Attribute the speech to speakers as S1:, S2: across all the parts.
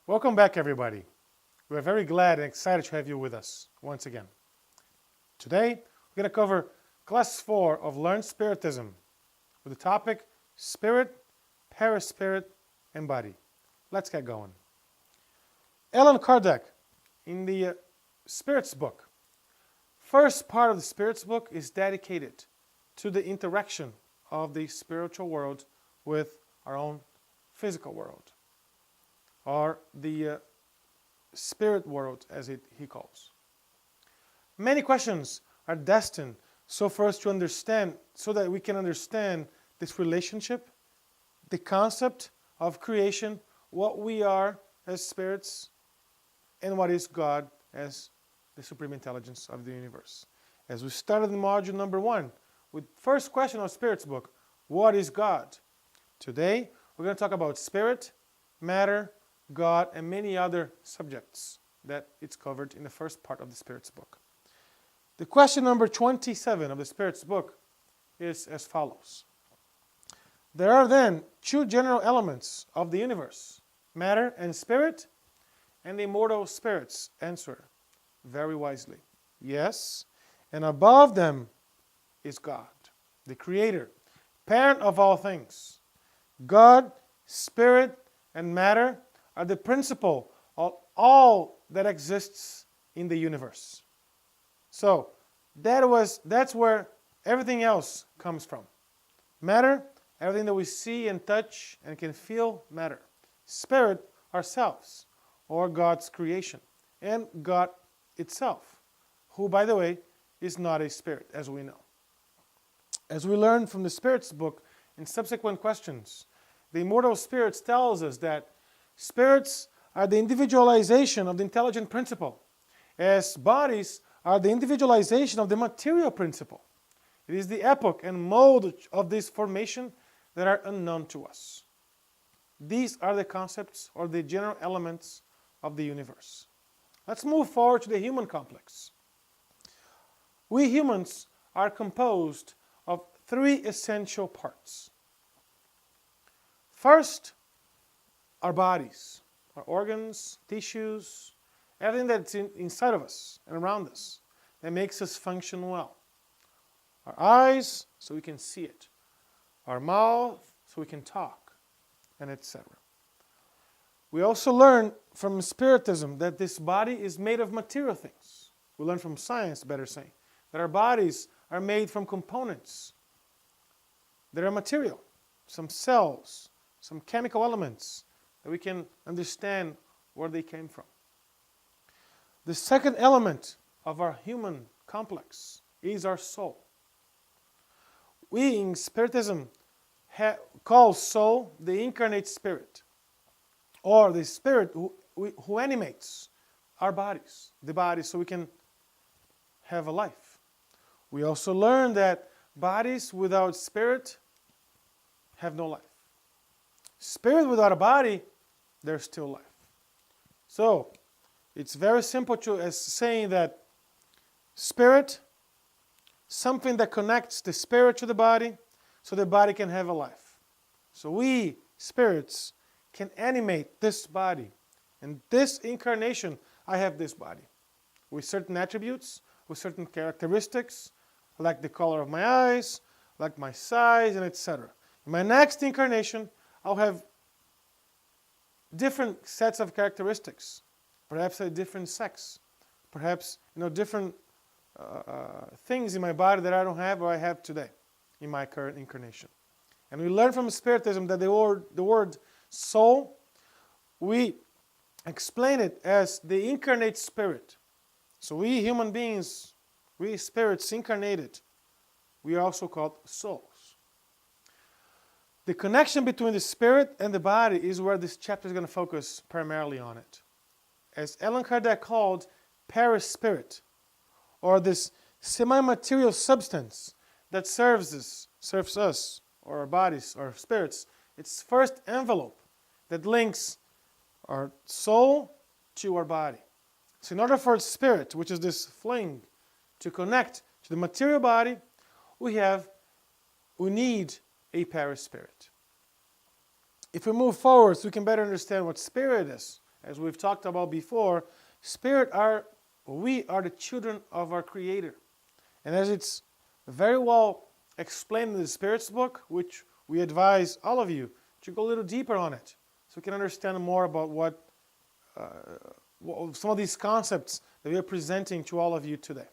S1: Welcome back, everybody. We're very glad and excited to have you with us once again. Today, we're going to cover Class 4 of Learned Spiritism with the topic Spirit, Perispirit, and Body. Let's get going. Allan Kardec, in the Spirits book, first part of the Spirits book is dedicated to the interaction of the spiritual world with our own physical world, or the spirit world, as he calls. Many questions are destined for us to understand, so that we can understand this relationship, the concept of creation, what we are as spirits, and what is God as the supreme intelligence of the universe. As we started in module number 1, with first question of Spirits book, what is God? Today, we're going to talk about spirit, matter, God, and many other subjects that it's covered in the first part of the Spirits book. The question number 27 of the Spirits book is as follows. There are then two general elements of the universe, matter and spirit, and the immortal spirits answer very wisely, yes, and above them is God, the Creator, parent of all things. God, spirit, and matter are the principle of all that exists in the universe. So that's where everything else comes from. Matter, everything that we see and touch and can feel, matter. Spirit, ourselves, or God's creation, and God itself, who, by the way, is not a spirit, as we know. As we learn from the Spirits book in subsequent questions, the Immortal Spirits tells us that spirits are the individualization of the intelligent principle, as bodies are the individualization of the material principle. It is the epoch and mode of this formation that are unknown to us. These are the concepts or the general elements of the universe. Let's move forward to the human complex. We humans are composed of 3 essential parts. First, our bodies, our organs, tissues, everything that's inside of us and around us that makes us function well. Our eyes, so we can see it. Our mouth, so we can talk, and etc. We also learn from Spiritism that this body is made of material things. We learn from science, better saying, that our bodies are made from components that are material, some cells, some chemical elements that we can understand where they came from. The second element of our human complex is our soul. We in Spiritism call soul the Incarnate Spirit, or the spirit who animates our bodies, the body, so we can have a life. We also learn that bodies without spirit have no life. Spirit without a body, there's still life. So, it's very simple as saying that spirit, something that connects the spirit to the body, so the body can have a life. So we, spirits, can animate this body. And this incarnation, I have this body, with certain attributes, with certain characteristics, like the color of my eyes, like my size, and etc. In my next incarnation, I'll have different sets of characteristics, perhaps a different sex, perhaps different things in my body that I don't have or I have today in my current incarnation. And we learn from Spiritism that the word soul, we explain it as the incarnate spirit. So we human beings, we spirits incarnated, we are also called souls. The connection between the spirit and the body is where this chapter is going to focus primarily on it. As Allan Kardec called Perispirit, or this semi-material substance that serves us, or our bodies, or spirits, its first envelope that links our soul to our body. So in order for spirit, which is this flame, to connect to the material body, we need a perispirit. If we move forward, so we can better understand what spirit is as we've talked about before, we are the children of our Creator. And as it's very well explained in the Spirit's book, which we advise all of you to go a little deeper on it, so we can understand more about what some of these concepts that we are presenting to all of you today.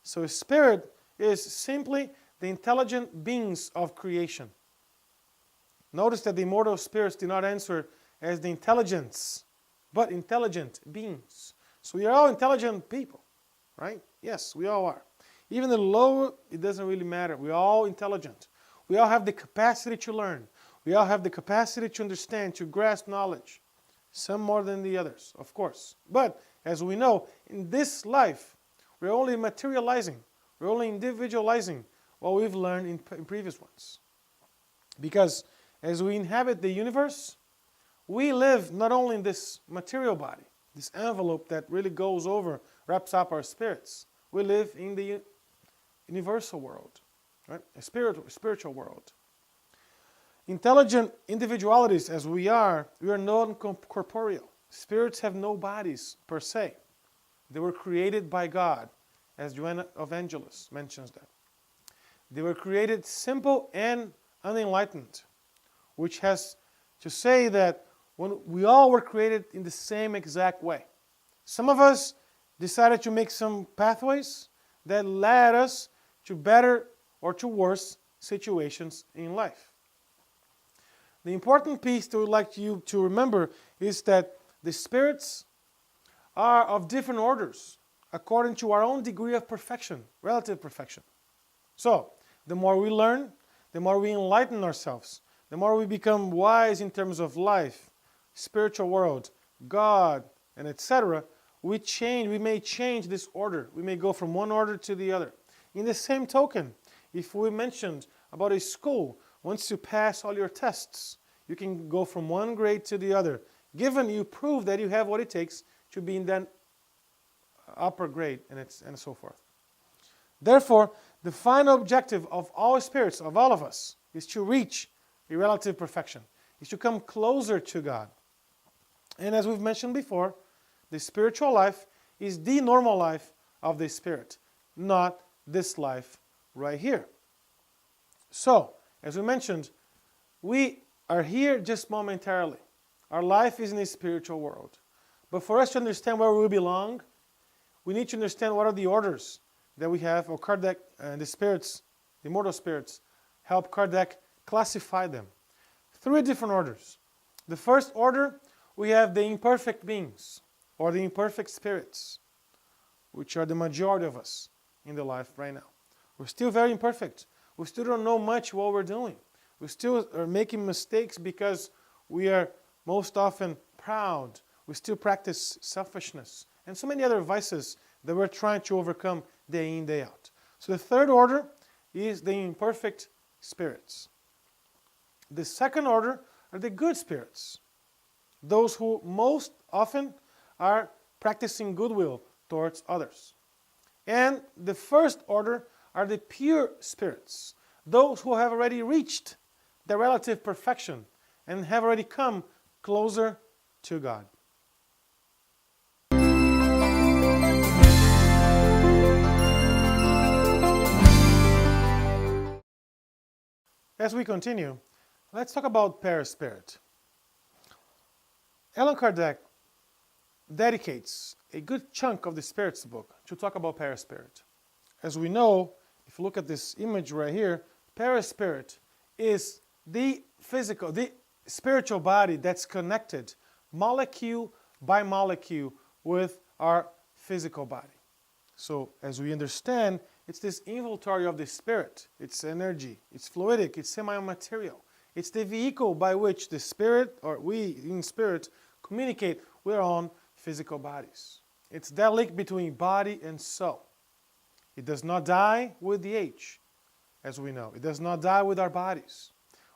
S1: So a spirit is simply the intelligent beings of creation. Notice that the immortal spirits do not answer as the intelligence, but intelligent beings. So we are all intelligent people, right? Yes, we all are. Even the lower, it doesn't really matter. We're all intelligent. We all have the capacity to learn. We all have the capacity to understand, to grasp knowledge. Some more than the others, of course. But, as we know, in this life, we're only materializing. We're only individualizing what we've learned in previous ones. Because as we inhabit the universe, we live not only in this material body, this envelope that really goes over, wraps up our spirits. We live in the universal world, right? A spiritual world. Intelligent individualities as we are non-corporeal. Spirits have no bodies per se. They were created by God, as Joanna of Angeles mentions that. They were created simple and unenlightened, which has to say that when we all were created in the same exact way. Some of us decided to make some pathways that led us to better or to worse situations in life. The important piece that I would like you to remember is that the spirits are of different orders according to our own degree of perfection, relative perfection. So, the more we learn, the more we enlighten ourselves, the more we become wise in terms of life, spiritual world, God, and etc., we may change this order. We may go from one order to the other. In the same token, if we mentioned about a school, once you pass all your tests, you can go from one grade to the other, given you prove that you have what it takes to be in that upper grade and so forth. Therefore, the final objective of all spirits, of all of us, is to reach a relative perfection, is to come closer to God. And as we've mentioned before, the spiritual life is the normal life of the spirit, not this life right here. So, as we mentioned, we are here just momentarily. Our life is in the spiritual world. But for us to understand where we belong, we need to understand what are the orders that we have, or Kardec and the spirits, the immortal spirits, help Kardec classify them. 3 different orders. The first order, we have the imperfect beings, or the imperfect spirits, which are the majority of us in the life right now. We're still very imperfect. We still don't know much what we're doing. We still are making mistakes because we are most often proud. We still practice selfishness and so many other vices that we're trying to overcome day in, day out. So the third order is the imperfect spirits. The second order are the good spirits, those who most often are practicing goodwill towards others. And the first order are the pure spirits, those who have already reached the relative perfection and have already come closer to God. As we continue, let's talk about Perispirit. Allan Kardec dedicates a good chunk of the Spirit's book to talk about Perispirit. As we know, if you look at this image right here, Perispirit is the spiritual body that's connected molecule by molecule with our physical body. So, as we understand, it's this inventory of the spirit. It's energy, it's fluidic, it's semi-material. It's the vehicle by which the spirit, or we in spirit, communicate with our own physical bodies. It's that link between body and soul. It does not die with the age, as we know. It does not die with our bodies.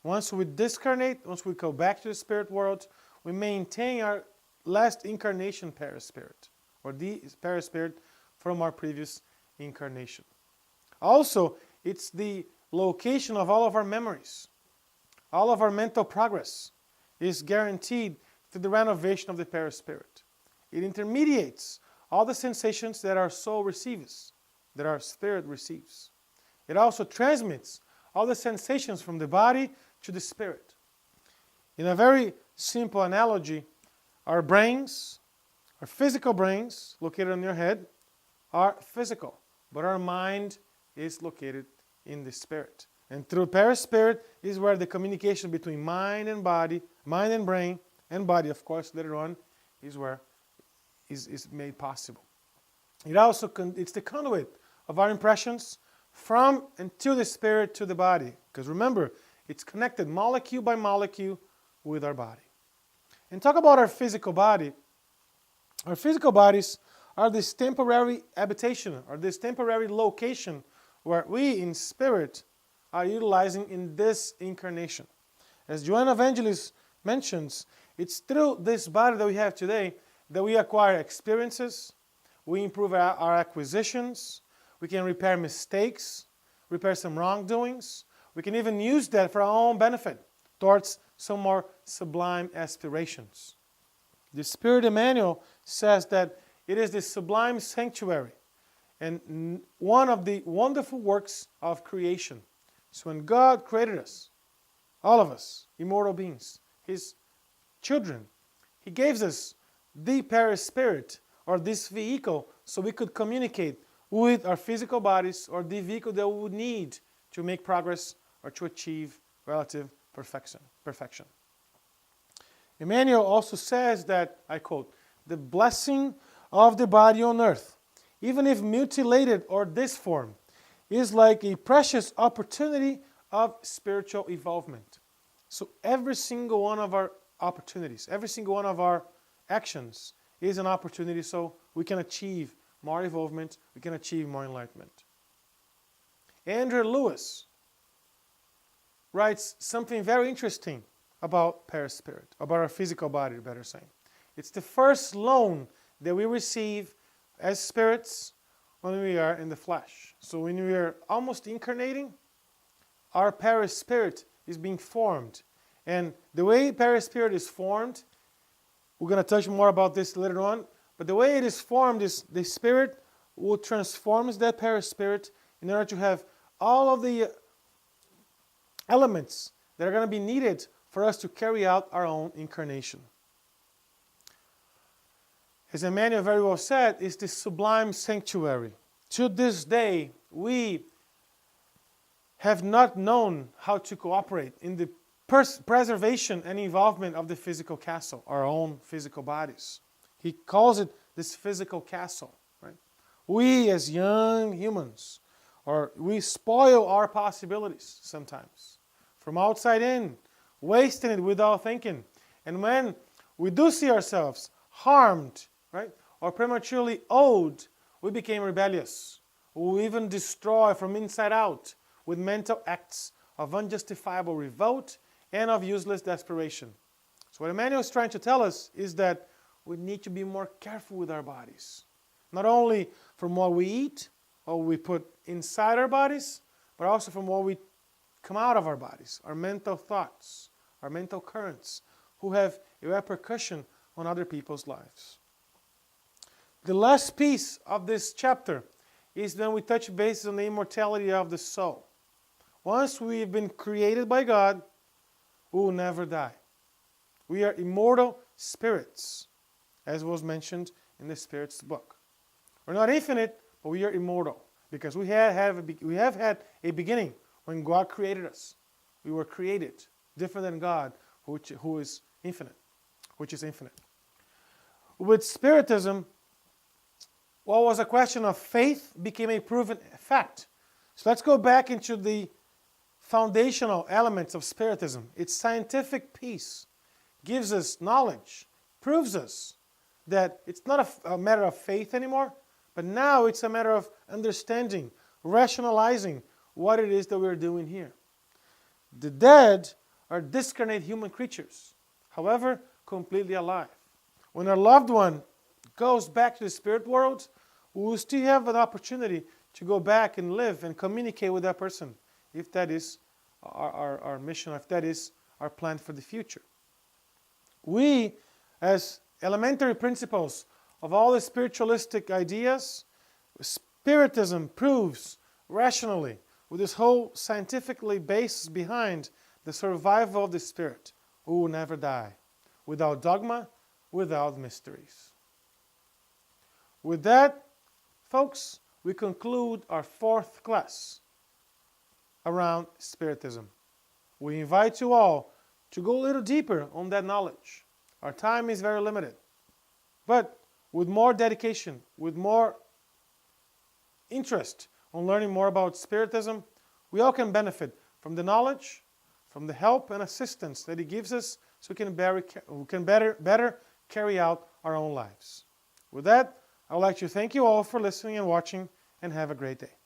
S1: Once we discarnate, once we go back to the spirit world, we maintain our last incarnation perispirit, or the perispirit from our previous incarnation. Also, it's the location of all of our memories. All of our mental progress is guaranteed through the renovation of the perispirit. it intermediates all the sensations that our soul receives, that our spirit receives. It also transmits all the sensations from the body to the spirit. In a very simple analogy, our brains, our physical brains located on your head, are physical, but our mind is located in the spirit. And through Perispirit is where the communication between mind and body, mind and brain, and body, of course, later on, is where is made possible. It also it's the conduit of our impressions from and to the spirit to the body. Because remember, it's connected molecule by molecule with our body. And talk about our physical body. Our physical bodies are this temporary habitation, or this temporary location where we in spirit are utilizing in this incarnation. As Joanna Evangelist mentions, it's through this body that we have today that we acquire experiences, we improve our acquisitions, we can repair mistakes, repair some wrongdoings. We can even use that for our own benefit towards some more sublime aspirations. The Spirit Emmanuel says that it is the sublime sanctuary and one of the wonderful works of creation. So when God created us, all of us, immortal beings, His children, He gave us the Perispirit, or this vehicle, so we could communicate with our physical bodies, or the vehicle that we would need to make progress or to achieve relative perfection. Emmanuel also says that, I quote, "The blessing of the body on earth, even if mutilated or disformed, is like a precious opportunity of spiritual evolvement." So every single one of our opportunities, every single one of our actions is an opportunity so we can achieve more evolvement, we can achieve more enlightenment. Andrew Lewis writes something very interesting about Perispirit, about our physical body, better saying. It's the first loan that we receive as spirits when we are in the flesh. So when we are almost incarnating, our Perispirit is being formed. And the way Perispirit is formed, we're going to touch more about this later on, but the way it is formed is the Spirit will transform that Perispirit in order to have all of the elements that are going to be needed for us to carry out our own incarnation. As Emmanuel very well said, it's the sublime sanctuary. To this day, we have not known how to cooperate in the preservation and involvement of the physical castle, our own physical bodies. He calls it this physical castle. Right? We as young humans, we spoil our possibilities sometimes. From outside in, wasting it without thinking. And when we do see ourselves harmed, right, or prematurely old, we became rebellious. We even destroy from inside out with mental acts of unjustifiable revolt and of useless desperation. So what Emmanuel is trying to tell us is that we need to be more careful with our bodies. Not only from what we eat or we put inside our bodies, but also from what we come out of our bodies, our mental thoughts, our mental currents, who have a repercussion on other people's lives. The last piece of this chapter is when we touch base on the immortality of the soul. Once we've been created by God, we will never die. We are immortal spirits, as was mentioned in the Spirit's book. We're not infinite, but we are immortal, because we have had a beginning when God created us. We were created different than God, who is infinite, which is infinite. With Spiritism, what was a question of faith became a proven fact. So let's go back into the foundational elements of Spiritism. Its scientific piece gives us knowledge, proves us that it's not a matter of faith anymore, but now it's a matter of understanding, rationalizing what it is that we're doing here. The dead are discarnate human creatures, however, completely alive. When our loved one goes back to the spirit world, we will still have an opportunity to go back and live and communicate with that person, if that is our mission, if that is our plan for the future. We, as elementary principles of all the spiritualistic ideas, Spiritism proves rationally, with this whole scientifically basis behind the survival of the spirit, who will never die, without dogma, without mysteries. With that, folks, we conclude our 4th class around Spiritism. We invite you all to go a little deeper on that knowledge. Our time is very limited. But with more dedication, with more interest on learning more about Spiritism, we all can benefit from the knowledge, from the help and assistance that it gives us so we can better carry out our own lives. With that, I would like to thank you all for listening and watching, and have a great day.